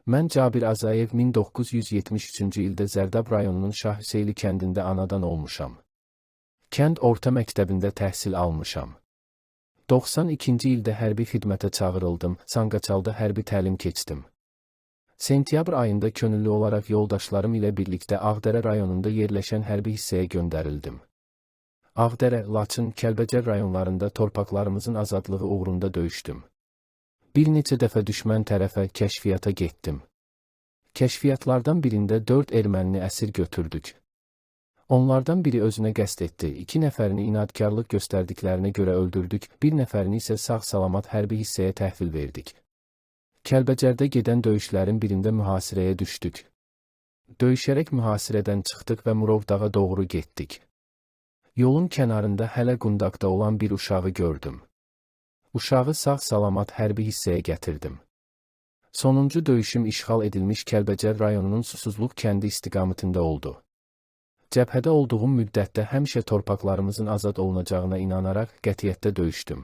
Mən Cabir Azayev 1973-cü ildə Zərdab rayonunun Şah Hüseyli kəndində anadan olmuşam. Kənd orta məktəbində təhsil almışam. 92-ci ildə hərbi xidmətə çağırıldım, Sanqaçalda hərbi təlim keçdim. Sentyabr ayında könüllü olaraq yoldaşlarım ilə birlikdə Ağdərə rayonunda yerləşən hərbi hissəyə göndərildim. Ağdərə, Laçın, Kəlbəcər rayonlarında torpaqlarımızın azadlığı uğrunda döyüşdüm. Bir neçə dəfə düşmən tərəfə kəşfiyyata getdim. Kəşfiyyatlardan birində 4 ermənini əsir götürdük. Onlardan biri özünə qəsd etdi, 2 nəfərini inadkarlıq göstərdiklərinə görə öldürdük, bir nəfərini isə sağ-salamat hərbi hissəyə təhvil verdik. Kəlbəcərdə gedən döyüşlərin birində mühasirəyə düşdük. Döyüşərək mühasirədən çıxdıq və Murovdağa doğru getdik. Yolun kənarında hələ qundaqda olan bir uşağı gördüm. Uşağı sağ-salamat hərbi hissəyə gətirdim. Sonuncu döyüşüm işğal edilmiş Kəlbəcər rayonunun Susuzluq kəndi istiqamətində oldu. Cəbhədə olduğum müddətdə həmişə torpaqlarımızın azad olunacağına inanaraq qətiyyətlə döyüşdüm.